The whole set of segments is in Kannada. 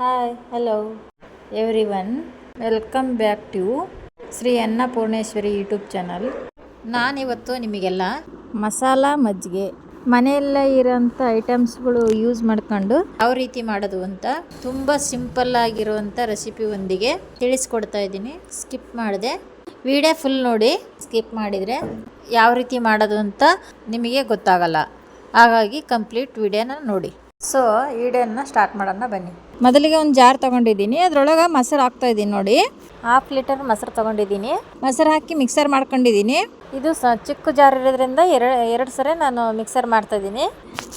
Hi hello everyone, welcome back to Shri Annapoorneshwari YouTube channel. ನಾನಿವತ್ತು ನಿಮಗೆಲ್ಲ ಮಸಾಲ ಮಜ್ಜಿಗೆ ಮನೆಯಲ್ಲೇ ಇರೋಂಥ ಐಟಮ್ಸ್ಗಳು ಯೂಸ್ ಮಾಡ್ಕೊಂಡು ಯಾವ ರೀತಿ ಮಾಡೋದು ಅಂತ ತುಂಬ ಸಿಂಪಲ್ ಆಗಿರುವಂಥ ರೆಸಿಪಿ ಒಂದಿಗೆ ತಿಳಿಸ್ಕೊಡ್ತಾ ಇದ್ದೀನಿ. ಸ್ಕಿಪ್ ಮಾಡಿದೆ, ವಿಡಿಯೋ ಫುಲ್ ನೋಡಿ. ಸ್ಕಿಪ್ ಮಾಡಿದರೆ ಯಾವ ರೀತಿ ಮಾಡೋದು ಅಂತ ನಿಮಗೆ ಗೊತ್ತಾಗಲ್ಲ. ಹಾಗಾಗಿ ಕಂಪ್ಲೀಟ್ ವಿಡಿಯೋನ ನೋಡಿ. ಸೊ ವಿಡಿಯೋನ ಸ್ಟಾರ್ಟ್ ಮಾಡೋಣ ಬನ್ನಿ. ಮೊದಲಿಗೆ ಒಂದು ಜಾರ್ ತೊಗೊಂಡಿದ್ದೀನಿ, ಅದರೊಳಗೆ ಮೊಸರು ಹಾಕ್ತಾ ಇದ್ದೀನಿ. ನೋಡಿ, 1/2 ಲೀಟರ್ ಮೊಸರು ತೊಗೊಂಡಿದ್ದೀನಿ. ಮೊಸರು ಹಾಕಿ ಮಿಕ್ಸರ್ ಮಾಡ್ಕೊಂಡಿದ್ದೀನಿ. ಇದು ಚಿಕ್ಕ ಜಾರ್ ಇರೋದ್ರಿಂದ ಎರಡು ಸರಿ ನಾನು ಮಿಕ್ಸರ್ ಮಾಡ್ತಾ ಇದ್ದೀನಿ.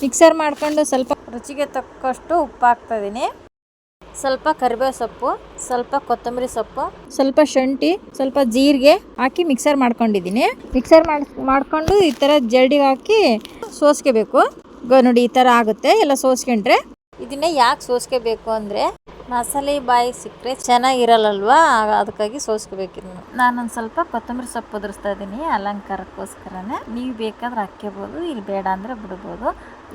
ಮಿಕ್ಸರ್ ಮಾಡ್ಕೊಂಡು ಸ್ವಲ್ಪ ರುಚಿಗೆ ತಕ್ಕಷ್ಟು ಉಪ್ಪು ಹಾಕ್ತಾ ಇದ್ದೀನಿ, ಸ್ವಲ್ಪ ಕರಿಬೇವು ಸೊಪ್ಪು, ಸ್ವಲ್ಪ ಕೊತ್ತಂಬರಿ ಸೊಪ್ಪು, ಸ್ವಲ್ಪ ಶುಂಠಿ, ಸ್ವಲ್ಪ ಜೀರಿಗೆ ಹಾಕಿ ಮಿಕ್ಸರ್ ಮಾಡ್ಕೊಂಡಿದ್ದೀನಿ. ಮಿಕ್ಸರ್ ಮಾಡ್ಕೊಂಡು ಈ ಥರ ಜರಡಿಗೆ ಹಾಕಿ ಸೋಸ್ಕೋಬೇಕು. ನೋಡಿ, ಈ ಥರ ಆಗುತ್ತೆ. ಎಲ್ಲ ಸೋಸ್ಕೊಂಡ್ರೆ ಇದನ್ನೇ ಯಾಕೆ ಸೋಸ್ಕೋಬೇಕು ಅಂದರೆ ಮಸಾಲೆ ಬಾಯಿ ಸಿಕ್ಕರೆ ಚೆನ್ನಾಗಿರಲ್ಲಲ್ವಾ, ಅದಕ್ಕಾಗಿ ಸೋಸ್ಕೋಬೇಕಿದ್ನು. ನಾನೊಂದು ಸ್ವಲ್ಪ ಕೊತ್ತಂಬರಿ ಸೊಪ್ಪು ಉದುರಿಸ್ತಾ ಇದ್ದೀನಿ ಅಲಂಕಾರಕ್ಕೋಸ್ಕರನೇ. ನೀವು ಬೇಕಾದ್ರೆ ಹಾಕ್ಕೋಬೋದು, ಇಲ್ಲಿ ಬೇಡ ಅಂದರೆ ಬಿಡ್ಬೋದು.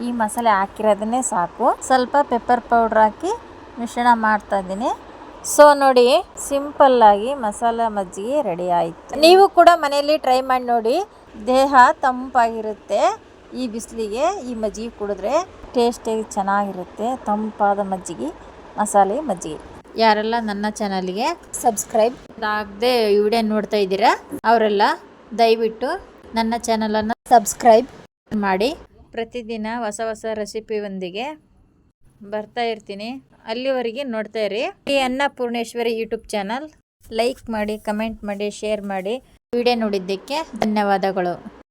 ಈ ಮಸಾಲೆ ಹಾಕಿರೋದನ್ನೇ ಸಾಕು. ಸ್ವಲ್ಪ ಪೆಪ್ಪರ್ ಪೌಡ್ರ್ ಹಾಕಿ ಮಿಶ್ರಣ ಮಾಡ್ತಾ ಇದ್ದೀನಿ. ಸೊ ನೋಡಿ, ಸಿಂಪಲ್ಲಾಗಿ ಮಸಾಲ ಮಜ್ಜಿಗೆ ರೆಡಿ ಆಯಿತು. ನೀವು ಕೂಡ ಮನೆಯಲ್ಲಿ ಟ್ರೈ ಮಾಡಿ ನೋಡಿ. ದೇಹ ತಂಪಾಗಿರುತ್ತೆ. ಈ ಬಿಸಿಲಿಗೆ ಈ ಮಜ್ಜಿಗೆ ಕುಡಿದ್ರೆ ಟೇಸ್ಟಾಗಿ ಚೆನ್ನಾಗಿರುತ್ತೆ. ತಂಪಾದ ಮಜ್ಜಿಗೆ, ಮಸಾಲೆ ಮಜ್ಜಿಗೆ. ಯಾರೆಲ್ಲ ನನ್ನ ಚಾನಲ್ಗೆ ಸಬ್ಸ್ಕ್ರೈಬ್ ಆಗದೆ ವಿಡಿಯೋ ನೋಡ್ತಾ ಇದ್ದೀರಾ ಅವರೆಲ್ಲ ದಯವಿಟ್ಟು ನನ್ನ ಚಾನಲನ್ನು ಸಬ್ಸ್ಕ್ರೈಬ್ ಮಾಡಿ. ಪ್ರತಿದಿನ ಹೊಸ ಹೊಸ ರೆಸಿಪಿಯೊಂದಿಗೆ ಬರ್ತಾ ಇರ್ತೀನಿ. ಅಲ್ಲಿವರೆಗೆ ನೋಡ್ತಾ ಇರಿ ಈ ಅನ್ನಪೂರ್ಣೇಶ್ವರಿ ಯೂಟ್ಯೂಬ್ ಚಾನಲ್. ಲೈಕ್ ಮಾಡಿ, ಕಮೆಂಟ್ ಮಾಡಿ, ಶೇರ್ ಮಾಡಿ. ವಿಡಿಯೋ ನೋಡಿದ್ದಕ್ಕೆ ಧನ್ಯವಾದಗಳು.